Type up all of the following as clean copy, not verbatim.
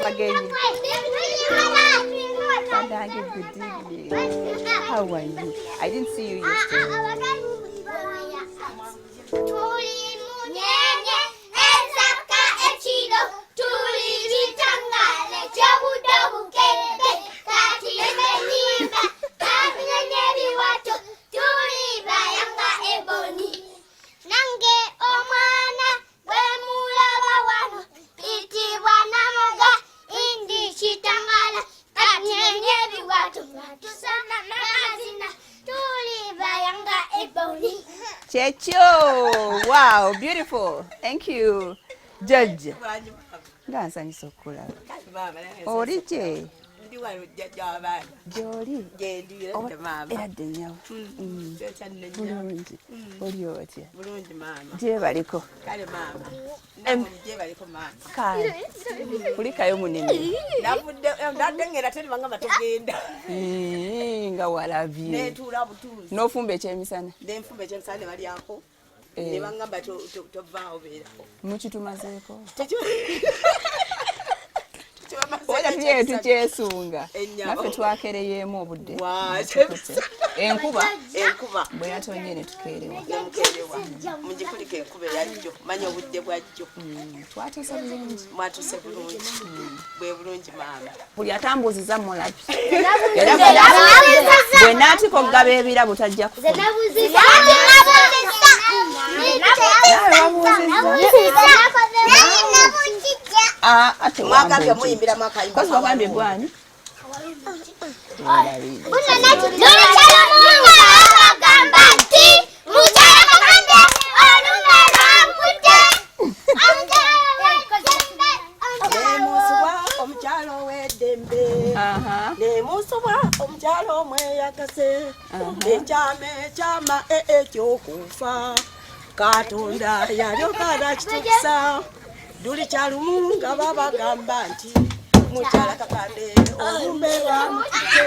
again. Good evening. How are you? I didn't see you yesterday. Checho, wow, beautiful. Thank you. Jajja. Ngansa nisokula. Orije. Joli. Eradde nnyawo. Bulungi. Oli otya? Bulungi maama. Gye baliko. Kale maama. Namwe gye baliko maama. Kale. Kulikayo munene. Ndadde ngera teri bangamba tugenda. Nga walabye. Netuula butuuzi. N'ofumba ekyemisana. N'enfumba ekyemisana ne balyako. Ne bangamba tovaawo beerako. Mukitumazeeko. Oya tuye tukyesunga. Naffe twakereyeemu obudde. Enkuba bwe yatonye ne tukeerewa. Mugikulika enkuba eyajjo. Manya obudde bwajjo. Twatuuse bulungi. Mwatuuse bulungi. Bwe bulungi maama. Buli atambuuziza mulabi. Bwe naatika okugaba ebirabo tajja kufuna. Ate mwagambye muyimbira makayimba. Kozi wagambye gwani? Omukyalo w'eddembe nemusubwa omukyalo omweyagase ekyama ekyokufa Katonda yalyoka nakitukusa duli kyalumu nga babagamba nti mukyala kakande olumbewa mutike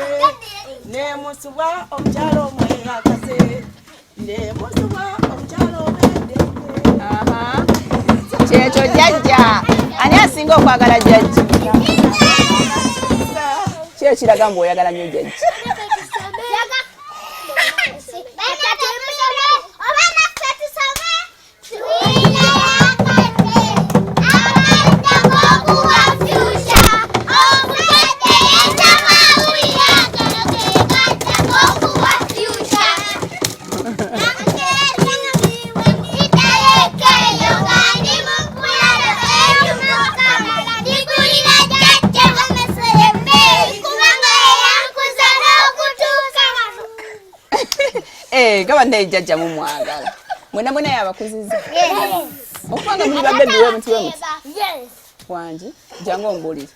nemusubwa omukyalo omweyagase nemusubwa omukyalo w'eddembe. Kyekyo jajja. Ani asinga okwagala jajja? Ki ekiraga mbu oyagala nnyo jajja? Gaba ndaye jajja mu mwagala. Mwena yabakuziza. Okubanga muli babbebi we muti. Wangi, jangu ombulire.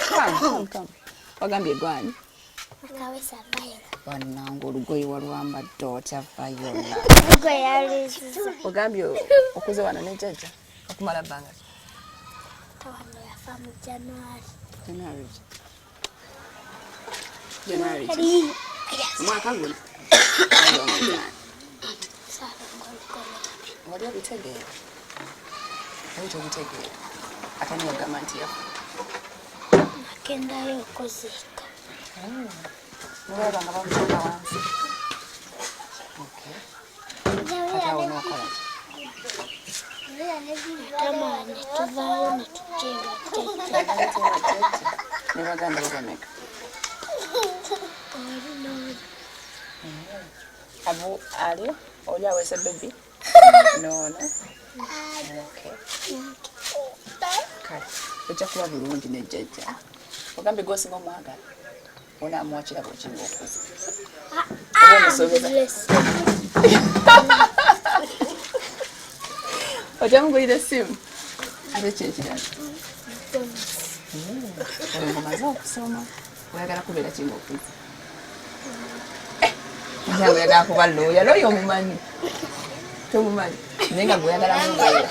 Come. Wagambye gwani? Akawesa Viola. Bannange olugoye walwambadde otya Viola. Olugoye yalisiza. Ogambye okuze wano ne jajja okumala bbanga ki? Tawano yafa mu January. Mwaka guno. Wali obitegeera? Ate niyagamba nti yafa. Nagendayo okuziika. Mulaba nga bamutuuka wansi. Ate awo n'okola ki? Tamaani tuvaayo ne tujeeba ne baganda babameka. Abu ali oli awese baby? No. Okay. Kale, ojja kuba bulungi ne jajja. Ogambe gosinga omwagala. Onaamuwakira bwekinga okuza. Oba omusobeza. Ojamugulira essimu? Ate kyekirala. Omaze okusoma. Oyagala kubeera kinga okuza. Njangu oyagala kuba looya. Looya omumanyi. Tomumanyi. Naye nga gweoyagala mubeera.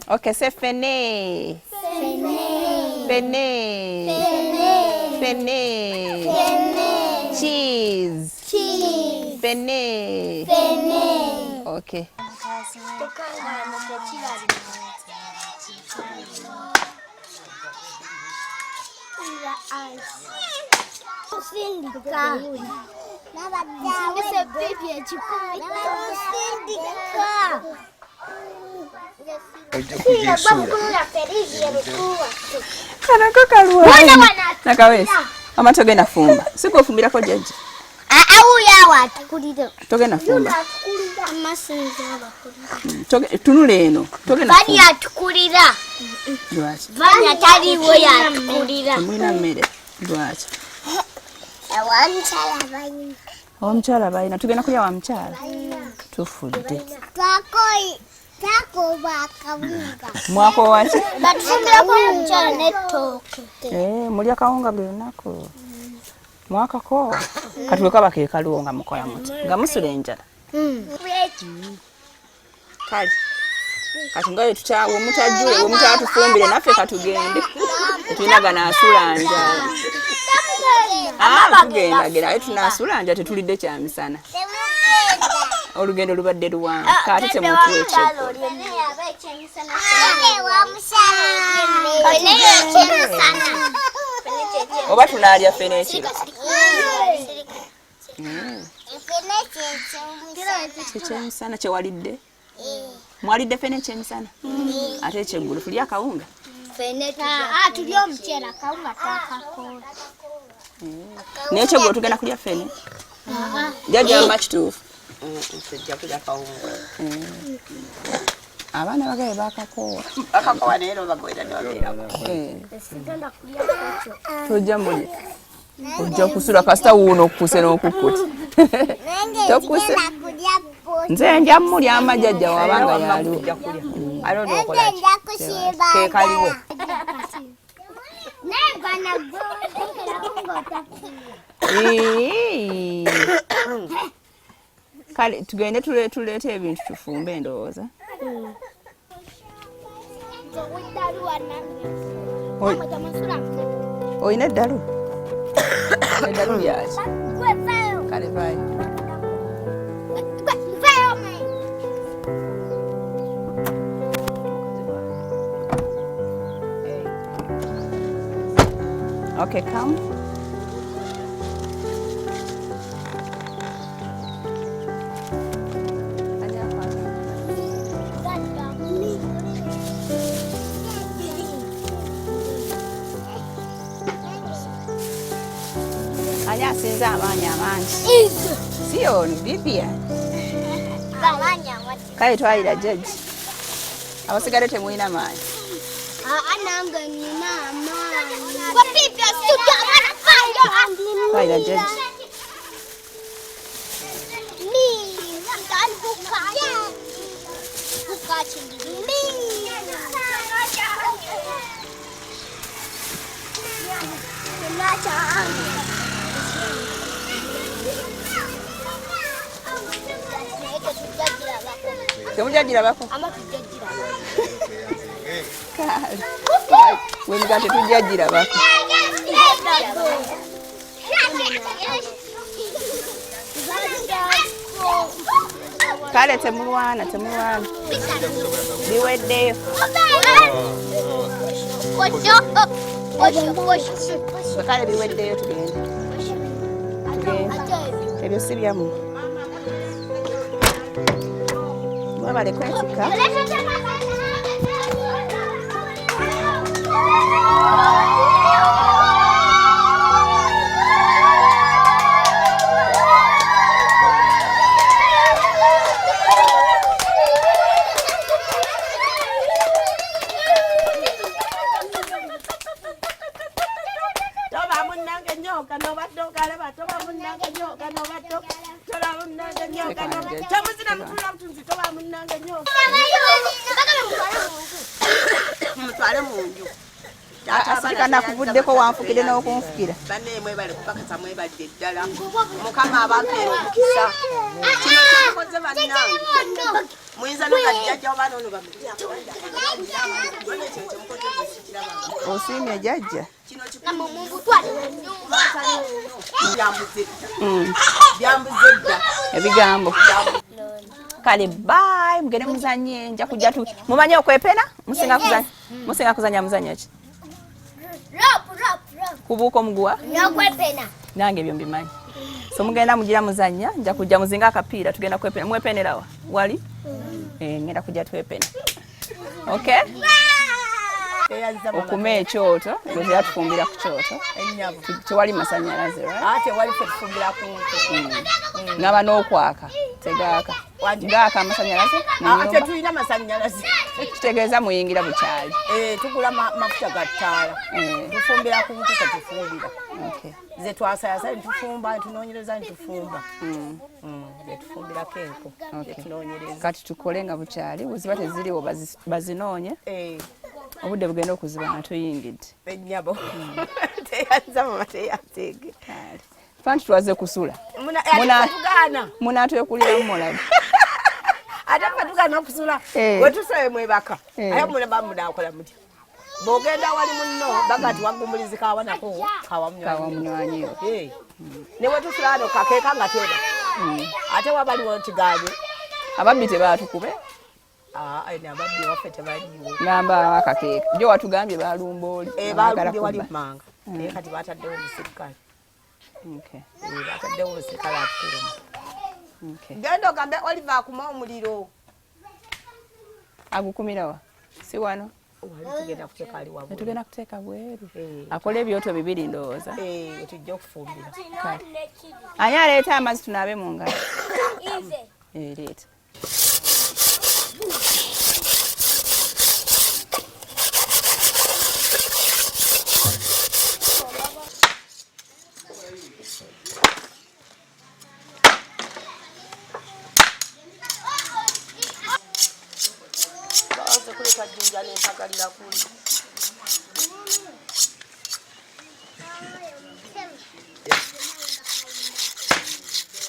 Okay, say fene. Cheese. Fene. Okay. Mukala ice. Sindika. Sindika baby ekikumi. Sindika. Kanako kalwa. Nakawezi. Amato gena fumba. Siko fumbirako Jajja. Auya watukulira. Togena fumba. Amasinza abakulira. Tunule eno. Togena fumba. Bani atukulira. Lwaki. Bani ataliwo yatukulira. Mwina mmere. Lwaki. Awamchala bayina. Omukyala bayina tugenda kulya wa mukyala. Tufudde. Tako bakawunga. Mwako waki? Batufumbira kwa omukyala n'ettooke. Mulya kawunga buli lunaku. Mwakako. Kati bwe kaba ke kaliwo nga mukola muti. Nga musula enjala. Kale. Kati ngayo tutaawo omutajjule omutatufumbire naffe katugende. Tulinaga asula njala. Tugenda tunasula njala tetulidde kya misana. Olugendo lubadde luwanvu. Kati temutuweche. Oba tunaalya fene ekiro. Ekyemisana kyewalidde? Mwalidde fene ekyemisana? Ate ekyeggulu tulya akawunga? Tulya omuceere akawunga takakola. N'ekyeggulu tugenda kulya fene? Jajja mba kituufu? Sijja kulya kawunga. Abaana bagaye bakakoowa. Bakakoowa naye bagoera ne babeerawo. Tojja mulya. Ojja kusula kasita wuuno okukuse n'okukkuta. Tokuse. Nze nja mulya amajjajja wabanga yaliwo. Alo n'okola ki? Ke kaliwo. Kale tugende tuleete ebintu tufumbe endowooza. Oyina eddalu? Eddalu lyaki? Kale vaayo. Okay, come. Ani asinza amaanyi amangi? Si ono, Bibia. Kale twalira Jajja. Abasigale temulina maanyi. Ananga nina amaanyi. Twalira Jajja. Temujjajjira bako? Kale. We muga tetujjajjira bako. Kale temulwana. Biweddeyo. Kale biweddeyo tugende. Ebyo si byammwe. Mwebale kwesika. Asirika nakuvuddeko wanfukire n'okunfukira. Banne mwebale kupakasa mwebadde ddala. Mukama abampeera omukisa. Kino kikoze bannange. Muyinza n'okajjajja oba n'ono bamutya. Osiimye Jajja. Byambuze dda. Ebigambo. Kale bye mugende muzanye nja kujja tu. Mumanye okwepena? Musinga kuzanya muzanyo ki? Rap. kubuuka omuguwa n'okwepena nange ebyo mbimanyi so mugenda mugira muzannya nja kujja muzinga akapiira tugenda kwepena mwepenerawa wali ngenda kujja twepena okay okuma ekyoto gwe yatufumbira ku kyoto tewali masanyalaze tewali fetufumbira kumpi ngaba n'okwaka tegaaka gaaka amasanyalaze tetulina masanyalaze kitegeeza muyingira bukyali tugula mafuta ga ttaala tufumbira ku bukuka tufumbira ze twasayasa ntufumba ntunoonyereza ntufumba zetufumbirako enku zetunoonyereza kati tukole nga bukyali weziba teziriwo bazinoonye obudde bugenda okuziba nga tuyingidde ennyabo teyanza mama teyanzege fanti twaze kusula munaatwekuliramu mulabe ate fatugaana okusula wetusabe mwebaka aye mulaba munakola mutya bw'ogenda wali munno bagati wagumulizi kawanako kawamunywanyiyo ne wetusula ano kakeeka nga teba ate wabaliwo ntiganye ababbi tebatukube ababbi waffe tebaliwo ngamba akakeeka jo watugambye balumba oli balumbye wali mmanga naye kati bataddewo omusirikale bataddewo omusirikale atukuma genda ogambe Oliver akuma omuliro agukumirawa si wano tugenda kuteeka bweru akola ebyoto bibiri ndowooza tujja okufumbira ani aleeta amazzi tunaabe mu ngalo leeta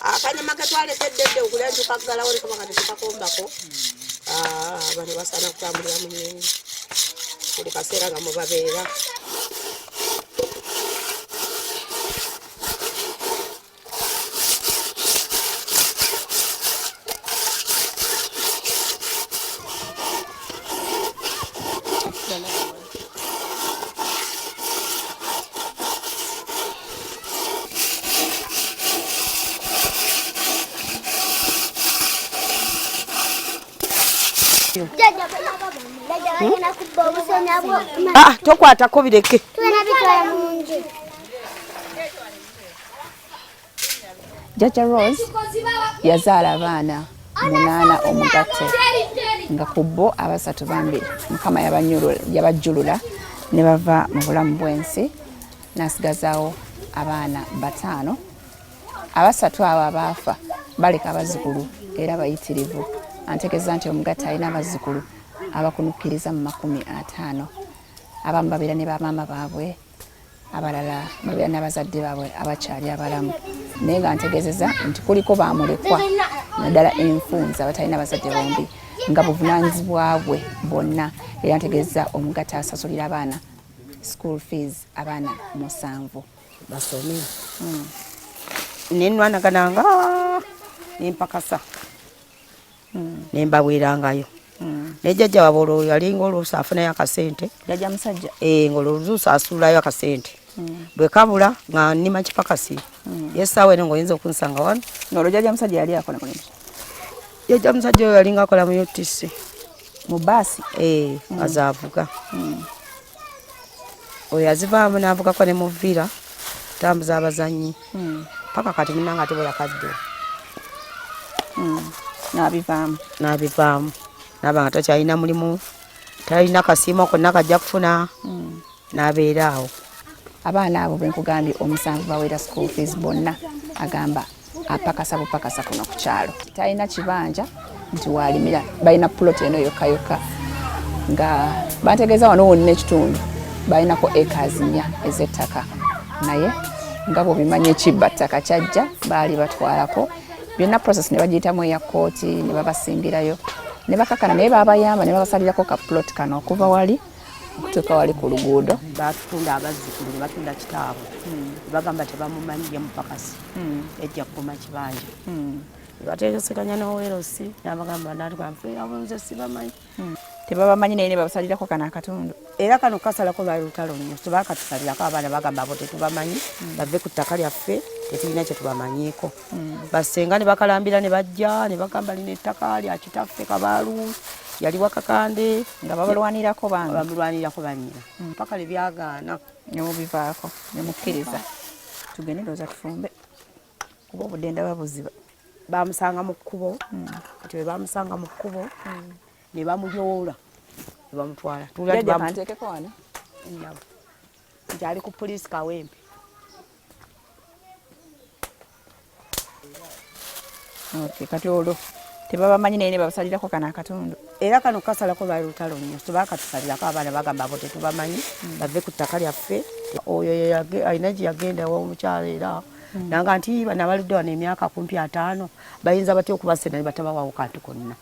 akanyama ketwalekeddedde okulya ntukagalawo lekama kati tukakombako abantu basaana kutambulira mu nnyonyi buli kaseera nga mubabeera tokwatako bireke Jajja Rose yazaala abaana 8 omugatte nga ku bo abasatu bambiri mukama yabajjulula ne bava mu bulamu bw'ensi n'asigazaawo abaana 5 abasatu abo abaafa baleka abazzukulu era bayitirivu antegeeza nti omugatte alina abazzukulu abakunukkiriza mu 50 abamu babeera ne bamaama baabwe abalala babeera n'abazadde baabwe abakyali abalamu naye nga ntegeezeza nti kuliko bamulekwa naddala enfunza abatalina abazadde bombi nga buvunaanyizibwa bwe bonna era ntegeeza omugatte asasulira abaana school fees abaana 7 basome nenwanagananga nempakasa nembabwerangayo ne jjajja wabula oyo yalinga oluusi afunayo akasente jjajja musajja ng'oluusi asuulayo akasente bwe kabula nga nnima kipakasi yesaawa eno ng'oyinza okunsanga wano n'olwo jjajja musajja yali akola mulimu jjajja musajja oyo yalinga akola mu UTC mu baasi azaavuga oyo yazivaamu n'avugako ne mu vira tambuza abazannyi paka kati munanga ate bwe yakadde n'abivaamu naba nga takyalina mulimu talina kasiimo konna kajja kufuna n'abeera awo abaana abo benkugambye 7 bawera school fees bonna agamba apakasa bupakasa kuno ku kyalo talina kibanja nti walimira balina puloti eno yokka nga bantegeeza wano wonna ekitundu balinako acres 4 ez'ettaka naye nga bw'obimanyi ekibba ttaka kyajja baali batwalako byonna process ne bagiyitamu eya kooti ne babasimbirayo ne bakakana naye babayamba ne babasalirako ka plot kano okuva wali okutuuka wali ku luguudo batunda abazzukulu ne batunda kitaabwe bagamba tebamumanyi mupakasi ejja kukuma kibanja bategesekanya n'owerosi n'abagamba natugamba abunze sibamanyi tebabamanyi naye ne babasalirako kano akatundu. Era kano kasalako lwali lutalo nnyo tebakatusalirako abaana bagamba abo tetubamanyi bave ku ttaka lyaffe tetulina kye tubamanyiiko. Basenga ne bakalambira ne bajja ne bagamba lino ettaka lya kitaffe Kabaalu yali Wakakande nga babalwanirako bange bamulwanirako bannyina paka ne byagaana ne mubivaako ne mukkiriza. Tugende ndowooza tufumbe kuba obudde ndaba buziba. bamusanga mu kkubo kati bwe bamusanga mu kkubo ne bamuyoola ne bamutwala Jajja kanteekeko wano nti ali ku poliisi Kawempe. Okay, kati olwo tebabamanyi naye ne babasalirako kano akatundu. Era kano kasalako lwali lutalo nnyo tebakatusalirako abaana bagamba abo tetubamanyi bave ku ttaka lyaffe. Oyo alina gye yagenda w'omukyala era nanga nti bano abaludde wano emyaka kumpi 5 bayinza batya okubasenda ne batabawawo kantu konna.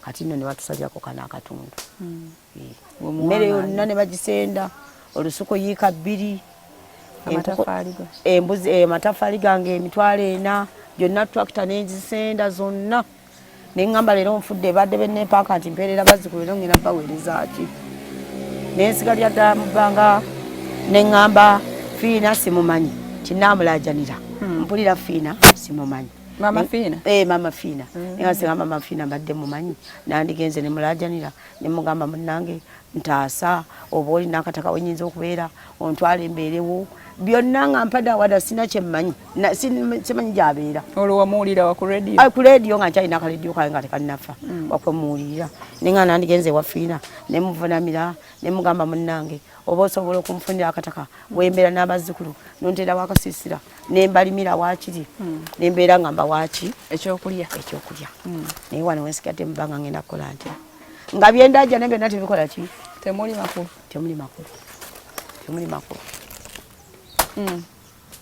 Kati nno ne batusalirako kano akatundu. Mmere yonna ne bagisenda olusuku yiika 2 embuzi amatafaali gange emitwalo 4 gyonna tractor n'ezisenda zonna. Neŋŋamba leero nfudde badde benneepaaka nti mpeerera bazzukulu era ngenda baweereza ki. N'ensigalira ddala mu bbanga neŋŋamba Fiina simumanyi kinnaamulaajanira. Mpulira Fiina simumanyi. Mama Fiina? Mama Fiina. Nga singamba Mama Fiina mbadde mumanyi nandigenze ne mulaajanira ne mugamba munnange ntaasa oba olina akataka wenyinza okubeera ontwala embeerewo byonna nga mpada wada sina kyemmanyi simanyi gy'abeera. Olwo wamuwulira wa ku radio? Ku radio nga nkyalina akaledio kange nga tekalinafa wakwemuwulira ne nga nandigenze wa Fiina ne muvunamira ne mugamba munnange oba osobola okumfunira akataka wembeera n'abazzukulu nonterawo akasiisira nembalimira waakiri nembeera nga mba waaki ekyokulya naye wano wensigadde mu bbanga ngenda kukola ntya nga byendajja ne byonna tebikola ki temuli makulu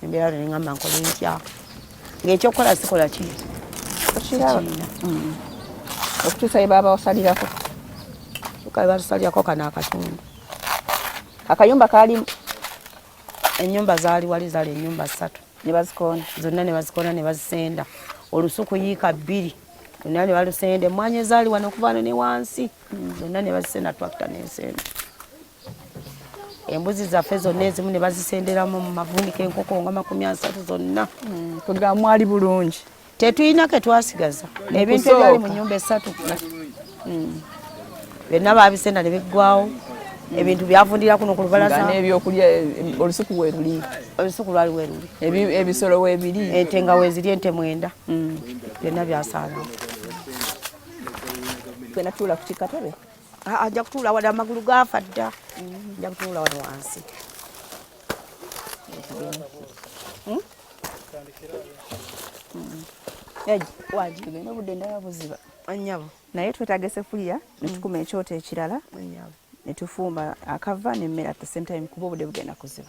embeera wano neŋŋamba nkola ntya ng'ekyokukola sikola ki okiraba okutuusa ye baaba wasalirako tukabe batusalirako kano akatundu. Akayumba kaalimu ennyumba zaali ennyumba 3 ne bazikoona zonna ne bazikoona ne bazisenda olusuku yiika 2 zonna ne balusenda emmwanyi ezaali wano okuvaano ne wansi zonna ne bazisenda tractor n'ensenda. Embuzi zaffe zonna ezimu ne bazisenderamu mu mavuunike enkoko nga 30 zonna. Kugamba mwali bulungi tetuyina ke twasigaza ebintu ebyali mu nnyumba 3 byonna baabisenda ne biggwawo. Ebintu byavundira kuno ku lubalaza n'ebyokulya olusuku weeruli olusuku lwali weeruli ebisolo weebiri ente nga weeziri ente 9 byonna byasaalawo. Twena tuula ku kikatebe ajja kutuula wano amagulu gaafa dda ajja kutuula wano wansi. Wangi tugenda obudde ndaba buziba anyabo naye twetaaga essefuliya ne tukuma ekyoto ekirala ne tufumba akava n'emmere at the same time kuba obudde bugenda kuziba.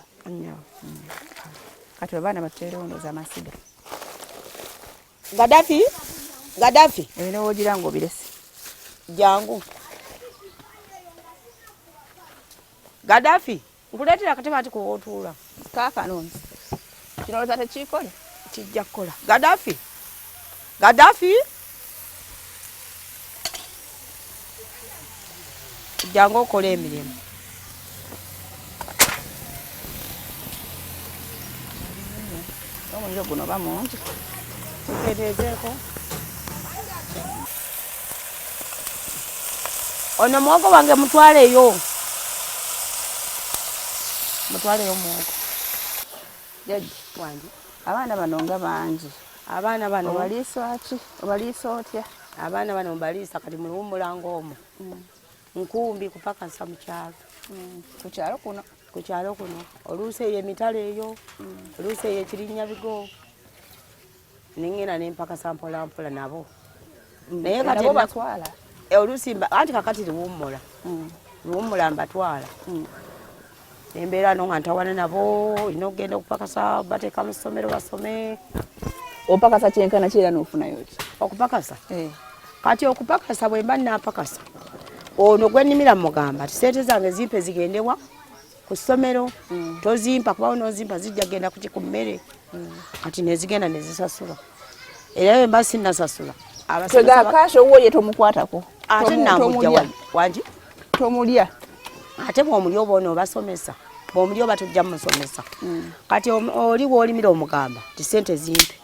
Kati abaana batuteerewo ndowooza amasiga. Gaddafi ebino woogira ng'obiresi jangu Gaddafi nkuleetera akatebe ati kuwootuula kaakano kino olowooza tekiikole kijja kukola. Gaddafi jangu okola emirimu. omuliro guno ba mungi tutereezeeko ono muwogo wange mutwaleyo muwogo. Jajja wange abaana bano nga bangi. abaana bano obaliisa ki obaliisa otya? abaana bano mbaliisa kati mu luwummulanga omwo nkumbi kupakasa mu kyalo. Ku kyalo kuno oluusi eyo emitala eyo oluusi eyo ekirinnya bigo nengenda nempakasa mpola mpola nabo naye kati batwala oluusi anti kakati luwummula mbatwala embeera no nga ntawana nabo olina okugenda okupakasa bateeka mu ssomero basome. opakasa kyenkana kiera n'ofunayo ki okupakasa kati okupakasa bwe mba napakasa ono gwennimira mugamba tiseete zange zimpe zigendewa ku ssomero tozimpa kuba onozimpa zijja genda ku mmere kati nezigenda nezisasula era bwe mba sinnasasula twegakasha owuwo ye tomukwatako ate namujja wangi tomulya ate bw'omulya oba onoobasomesa bw'omulya oba tojja musomesa kati oli w'olimira omugamba ti ssente zimpe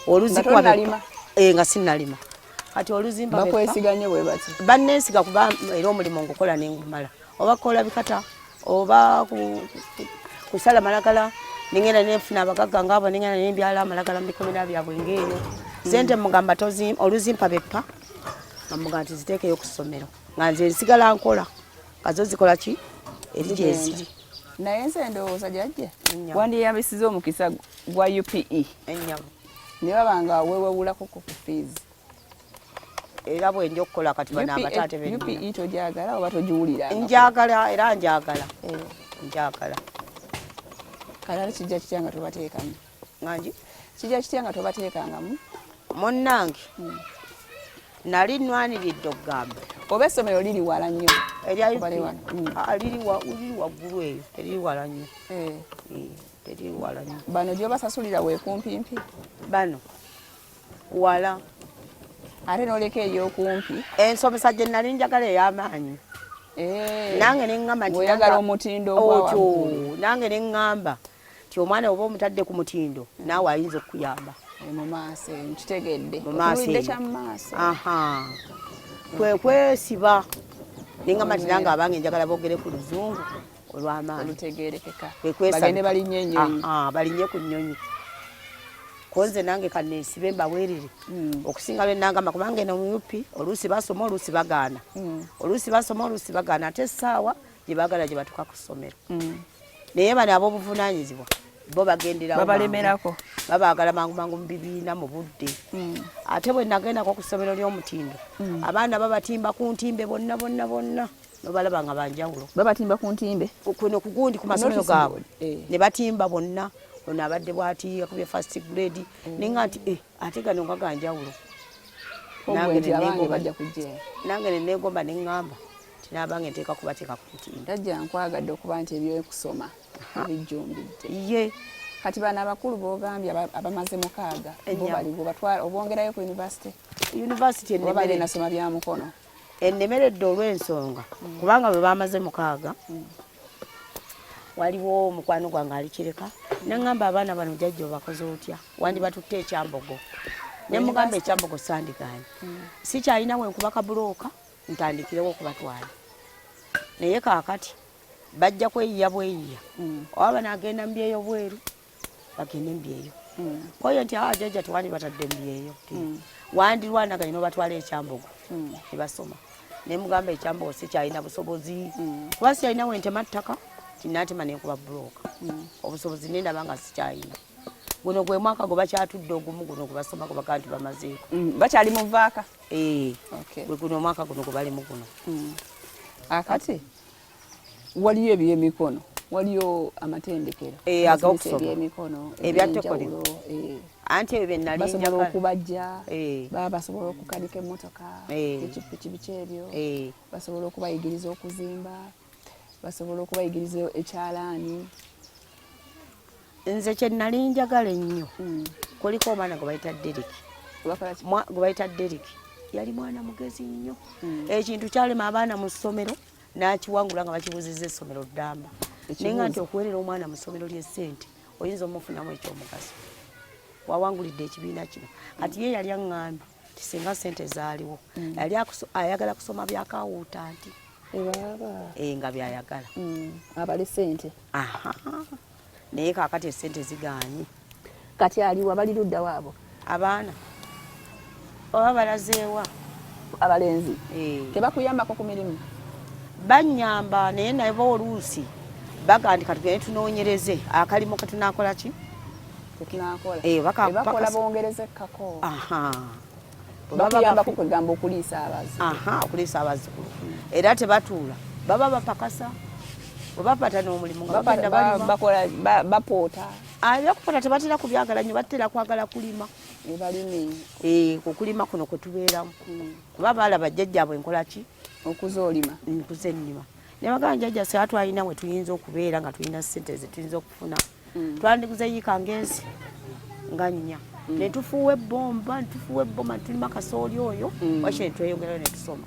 oluzikuwa nga sinnalima kati oluzimba bakwesiganye bwe bati banneesiga kuba era omulimu ngukola nengumala oba kukola bikata oba kusala malagala ningenda nenfuna abagagga ngaabo ningenda nembyala amalagala mu bikomera byabwe ng'eyo ssente mugamba oluzimpa beppa nga mugamba nti ziteekeyo ku ssomero nga nze nsigala nkola kazo zikola ki ezigyeziri naye nze ndowooza Jajja wandiyambisiza omukisa gwa UPE ennyabo ne babanga weewewulako ku fees era bwenja okukola kati bano abataate be UPE togyagala oba togiwulira njagala era njagala njagala kala kijja kitya nga tobateekamu nganji kijja kitya nga tobateekangamu munnange nali nnwaniridde okugamba oba essomero liri wala nnyo liri waggulu eyo teriri wala nnyo teriri wala nnyo bano gyobasasulira weekumpimpi bano wala ate n'oleka ey'okumpi ensomesa gye nali njagala ey'amaanyi nange neŋŋamba nti oyagala omutindo ogwo nange neŋŋamba nti omwana oba omutadde ku mutindo naawe ayinza okuyamba mu maaso nkitegedde okuludde kya mu maaso kwe kwesiba neŋŋamba nti nange abange njagala boogere ku luzungu olw'amaanyi olutegeerekeka bagende balinye ennyonyi balinye ku nnyonyi konze nange kanneesibe mbaweerere okusinga lwe nangamba kubanga eno mu UP oluusi basoma oluusi bagaana oluusi basoma oluusi bagaana ate essaawa gye baagala gye batuuka ku ssomero naye bano ab'obuvunaanyizibwa bo bagenderawo babalemerako babaagala mangu mu bibiina mu budde ate bwe nagendako ku ssomero ly'omutindo abaana babatimba ku ntimbe bonna nobalaba nga banjawulo babatimba ku ntimbe kuno ku gundi ku masomero gaabwe ne batimba bonna ono abadde bw'ati yakubye first grade ninga nti ate gano nga ganjawulo nange nenegomba neŋŋamba nti nabange nteeka kubateeka ku ntimbe Jajja nkwagadde okuba nti ebyokusoma bijjumbidde ye kati bano abakulu b'ogambye abamaze mukaaga bo baliwo batwala obongerayo ku university oba nasoma bya mukono ennemeredde olw'ensonga kubanga bwe bamaze mukaaga waliwo mukwano gwange alikireka neŋŋamba abaana bano Jajja obakoze otya wandi batutte ekyambogo ne mugamba ekyambogo sandiganye sikyalina we nkuba kabulooka ntandikirewo okubatwala naye kaakati bajja kweyiya bweyiya oba banagenda mbyeyo bweru bagende mbyeyo koyo nti Jajja tewandi batadde mbyeyo wandirwanaganye n'obatwala ekyambogo nebasoma ne mugamba ekyambogo sikyalina busobozi kuba sikyalina we ntema ttaka kinatema nenkuba bulooka obusobozi nendaba nga sikyalina guno gwe mwaka gwe bakyatudde ogumu guno gwe basoma gwe bagaa nti bamazeeko bakyali mu vaaka gwe guno omwaka guno gwe balimu guno akati waliyo ebyemikono waliyo amatendekero ag'okusoma ebyatekolero anti ebyo bye basobola okubajja baba basobola okukanika emmotoka ekipiki biki ebyo basobola okubayigiriza okuzimba basobola okubayigiriza ekyalaani nze kye nali njagala ennyo kuliko omwana gwe bayita Deriki yali mwana mugezi nnyo ekintu kyalema abaana mu ssomero n'akiwangula nga bakibuuzizza essomero ddamba naye nga nti okuwerera omwana mu ssomero ly'essente oyinza omufunamu ekyomugaso wawangulidde ekibiina kino kati ye yali aŋŋambye ti singa ssente zaaliwo yali ayagala kusoma byakawuutanti nga byayagala abali ssente naye kaakati essente zigaanye kati aliwo abali ludda waabo abaana oba balazeewa abalenzi tebakuyambako ku mirimu banyamba naye nabo oluusi bagandika tugende tunoonyereze akalimu ketunakola ki bakola bongerezekkako bakuyambako kwegamba okuliisa abazzukulu era tebatuula baba bapakasa webapata n'omulimu nga bagenda balima bapoota ebyokupoota tebatera kubyagala nnyo batera kwagala kulima okulima kuno kwe tubeeramu kuba balaba Jajjaabwe enkola ki okuzoolima nkuze nnima ne bagamba Jajja se twalina we tuyinza okubeera nga tulina ssente ze tuyinza okufuna twandiguze Akawungeezi nga nnya ne tufuuwa ebbomba tulima kasooli oyo wakye ne tweyongerayo ne tusoma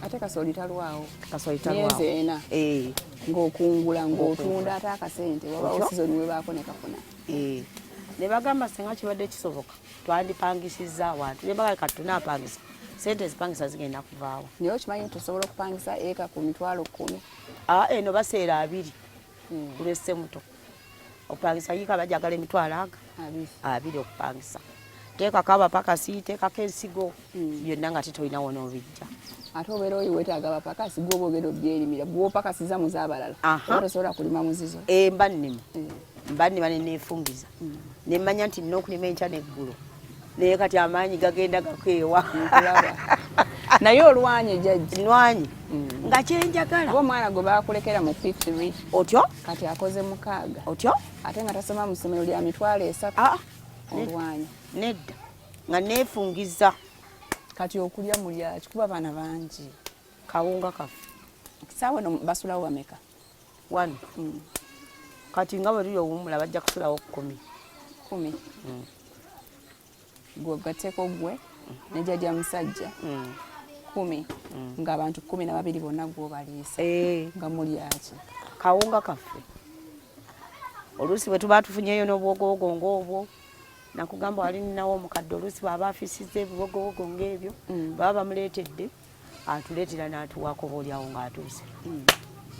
ate kasooli talwawo. Kasooli talwawo. Myezi ena. Ng'okungula ng'otunda ate akasente wabaawo sizoni we baako ne kafuna. Ne bagamba singa kibadde kisoboka twandipangisiza awantu ne bagamba kati tunaapangisa sente ezipangisa zigenda kuvaawo. Naye okimanyi nti osobola okupangisa eka ku mitwalo 10. Eno baseera 2 ku lw'essemuto okupangisa yiika bajagala emitwalo 2 okupangisa. Teekako abapakasi, teekako ensigo byonna nga tetolinawo n'obijja. Ate obeera oyo weetaaga abapakasi gwe oba ogenda obyerimira bw'opakasiza mu z'abalala oba tosobola kulima muzizo. Mba nnima ne neefungiza ne mmanya nti nina okulima enkya n'eggulu naye kati amaanyi gagenda gakeewa. Naye olwanyi Jajja lwanyi nga kyenjagala omwana gwe baakulekera mu 53 otyo kati akoze 6 otyo ate nga tasoma mu ssomero lya mitwalo 3 olwanyi nedda nga neefungiza. Kati okulya mulya kikuba baana bangi kawunga kafe kisaawe no basulawo bameka 1 kati nga bwe tuli owummula bajja kusulawo 10 gwe gateeko gwe ne Jajja musajja 10 ng'abantu 12 bonna gw'obaliisa nga mulyaki kawunga kaffe. Oluusi bwe tuba tufunyeeyo n'obwogowogo ng'obwo nakugamba wali ninawo omukadde oluusi bw'aba afisizza ebiwogowogo ng'ebyo baba bamuleetedde atuleetera n'atuwaako boolyawo ng'atuuse.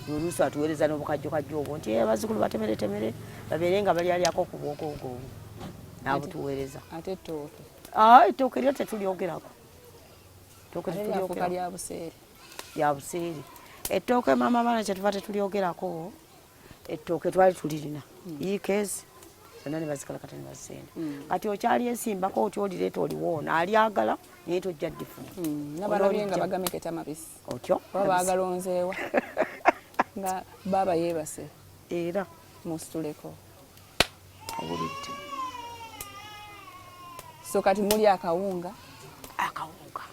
Oluusi atuweereza n'obukajjokajjo obwo nti abazzukulu batemeretemere babeere nga balyalyako ku bwogowogo obwo n'abutuweereza. Ate ettooke ettooke lyo tetulyogerako. Lya buseere. Lya buseere. Ettooke maama baana kyetuva tetulyogerako. Ettooke twali tulirina yiikeezi zonna ne bazikalakata ne bazisenda. Kati okyali ensimbako otyo olireeta oliwoona alyagala naye tojja ddifuna. Nabalabye nga bagameketa mabisi otyo oba baagalonzeewa nga baaba yeebase era musituleko obulidde. So kati muli akawunga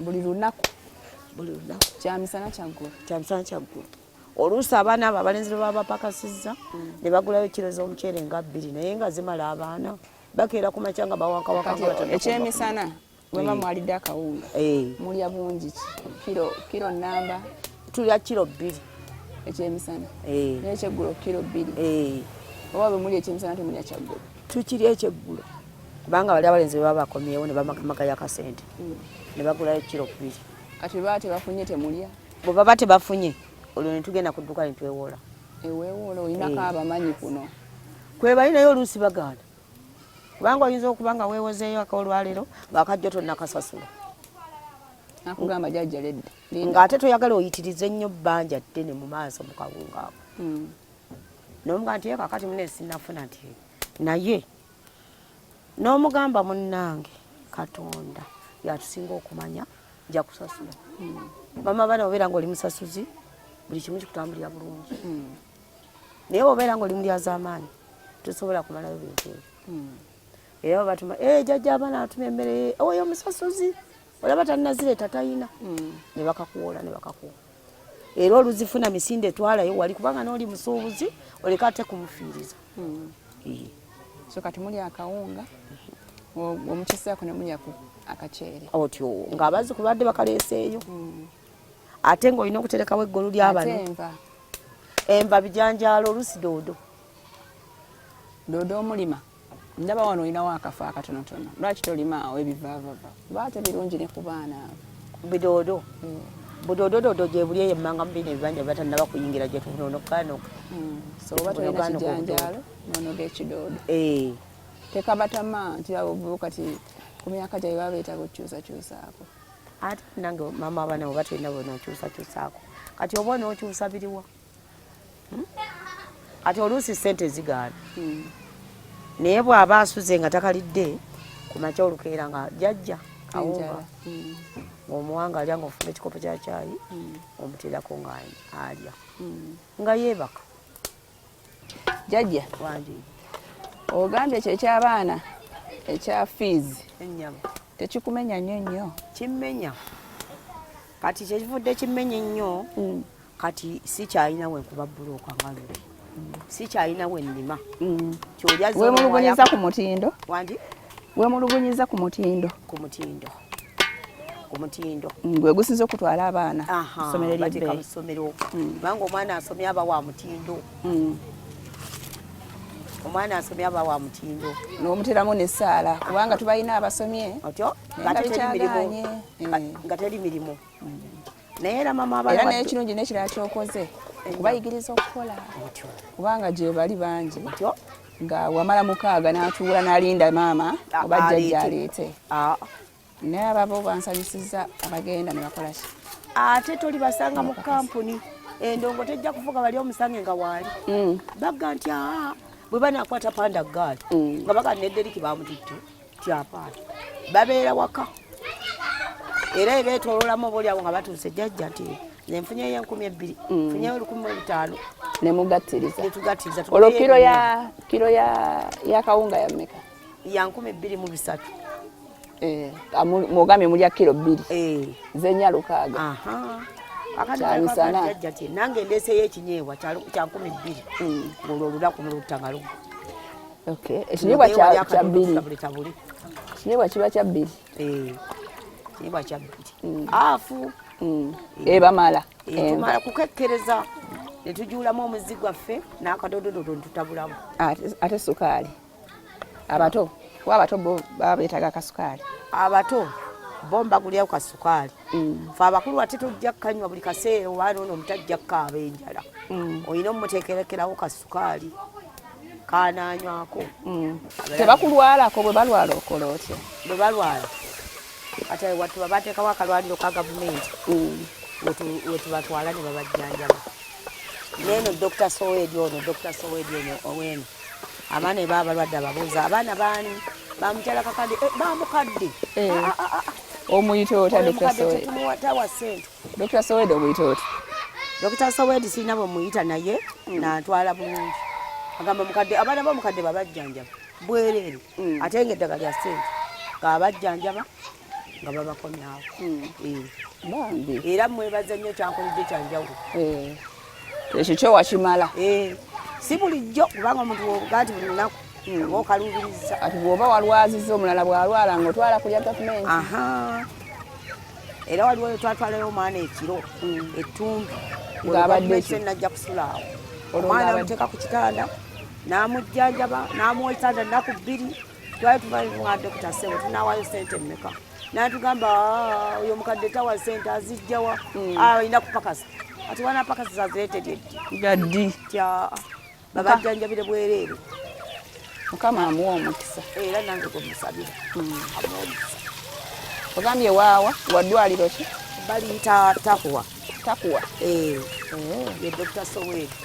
buli lunaku kyamisana kyaggulu. Oluusi abaana abo abalenzi bwe baba bapakasizza ne bagulayo kiro z'omuceere nga 2 naye nga zimala abaana bakeera ku makya nga bawakawaka. Ekyemisana bwemba mwalidde akawunga mulya bungi kiro namba tulya kiro 2 ekyemisana n'ekyeggulo kiro 2 oba bwe muli ekyemisana temulya kyaggulu tukirya ekyeggulo kubanga bali abalenzi bwe baba bakomyewo ne bamagayo akasente ne bagulayo kiro 2. Kati baba tebafunye temulya bwe baba tebafunye olwo ne tugenda ku dduka ne twewola. Weewoola olinako abamanyi kuno kwe bali naye oluusi bagaana kubanga oyinza okuba nga weewozeeyo akaolwaleero ng'akajjo tonnakasasula. nakugamba Jajja ledda ng'ate toyagala oyitirize nnyo bbanja ddene mu maaso mu kawunga ako n'omugamba nti kakati mune sinnafuna nti naye n'omugamba munnange Katonda yatusinga okumanya nja kusasula. Mama baana obeera ng'oli musasuzi buli kimu kikutambulira bulungi naye obeera ng'oli mulyazaamaanyi tosobola kumalayo bintu ebyo. Era batuma Jajja abaana atuma emmere oyo omusasuzi olaba talinazireeta tayina ne bakakuwola ne bakakuwa. Era oluzifuna misinde twalayo wali kubanga n'oli musuubuzi oleka ate kumufiiriza. So kati muli akawunga omukiseeko ne mulya akaceere otyo ng'abazzukulu badde bakaleeseeyo ate ng'olina okuterekawo eggolu ly'abano. Enva bijanjaalo oluusi doodo omulima ndaba wano olinawo akafo akatonotono lwaki tolimaawo ebivaavava baate birungi ne ku baana abo bidoodo budoodododo gye buli eyo emmanga mubina ebibanja batannaba kuyingira gye tunonokaanoka. So oba tolina kijanjaalo nonoga ekidoodo tekabatama nti abo kati ku myaka gyabwe baba beetaaga okukyusakyusaako. Ate nange maama abaana bwe batolina bwonookyusakyusaako kati oba onookyusa biriwa kati oluusi ssente zigaana naye bw'aba asuze nga takalidde ku makya olukeera nga Jajja kawunga ng'omuwanga alya ng'ofuna ekikopo kya caayi omuteerako ng'alya nga yeebaka. Jajja wangi ogambye ekyo ekyabaana ekya fees ennyama tekikumenya nnyo kimmenya kati kyekivudde kimmenya ennyo kati sikyalina we nkuba bbulooka nga luli sikyalina we nnima wemulugunyiza ku mutindo wandi wemulugunyiza ku mutindo Omutindo. Gwe gusinze okutwala abaana ssomero ly'ebbeeyi. Ssomero. Kubanga omwana asomye aba wa Mutindo. Omwana asomye aba wa Mutindo. N'omuteramu n'essaala kubanga tubalina abasomye. Otyo nga teri mirimu. Naye era mama abala era n'ekirungi n'ekirala kyokoze kubayigiriza okukola kubanga gye bali bangi nga wamala mukaaga n'atuula n'alinda maama oba jjajja aleete. Naye ababo bansanyusiza abagenda ne bakola ki. Ate toli basanga mu kampuni endongo tejja kuvuga bali omusange nga waali. Bagga nti bwe banaakwata panda gaali nga baga nedderiki bamutittu tyapaayo babeera waka era ebeetooloolamu obaolyawo nga batuuse jjajja nti nenfunyeyo 2,000 nfunyeyo 1,500 nemugattiriza netugattiriza olwo kiro ya kawunga ya mmeka ya 2,300 mugambye mulya kiro 2 zenya 600 akadjajja ti nange ndeeseyo ekinyeebwa kya 2,000 ng'olwo olunaku mulutta lugo. Ekinyeebwa kya 2 ekinyeebwa kiba kya 2 kinyeebwa kya 2 afu bamala tumala kukekkereza ne tujuulamu omuzi gwaffe n'akadodododo ntutabulamu. Ate sukaali abato kuba abato bo baba beetaaga akasukaali. Abato bo mbagulyawo kasukaali. Fe abakulu ate tujja kkanywa buli kaseera obaana ono omutajja kkaaba enjala. Olina omuteekerekerawo kasukaali kaanaanywako. Tebakulwalako bwe balwala okola otya? Bwe balwala ate watuba bateekawo akalwaliro ka gavumenti wetubatwala ne babajjanjaba. Neeno Dr. Sowedi ono oweno abaana eba balwadde ababuuza abaana baani bamukyala kakadde bamukadde omuyita ota tawa ssente. Dr. Sowedi omuyita ota? Dr. Sowedi sirina bwemuyita naye nantwala bulungi agamba mukadde abaana bamukadde babajjanjaba bwereere ate ng'eddagala lya ssente ng'abajjanjaba nga babakomyawo. Era mwebaza nnyo kyankolidde kyanjawulo. Ekyo kyo wakimala. Si bulijjo kubanga omuntu wogati buli lunaku oba okaluubiriza. Ati bw'oba walwaziza omulala bw'alwala ng'otwala kulya gavumenti. Era waliwo we twatwalayo omwana ekiro ettumbi ng'abadde najja kusulaawo. Omwana amuteeka ku kitanda n'amujjanjaba n'amuwa ekitanda nnaku 2 twali tuvaanga Dr. Sebo tunaawayo ssente mmeka n'atugamba oyo mukadde tawa ssente azijjawa alina kupakasa ati wana pakasa zazireetedde gaddi tya babajjanjabire bwereere. Mukama amuwa omukisa era nange gwemusabira amuwa omukisa. Ogambye waawa waddwaliro ki? Baliyita takuwa ye Dr. Sowedi.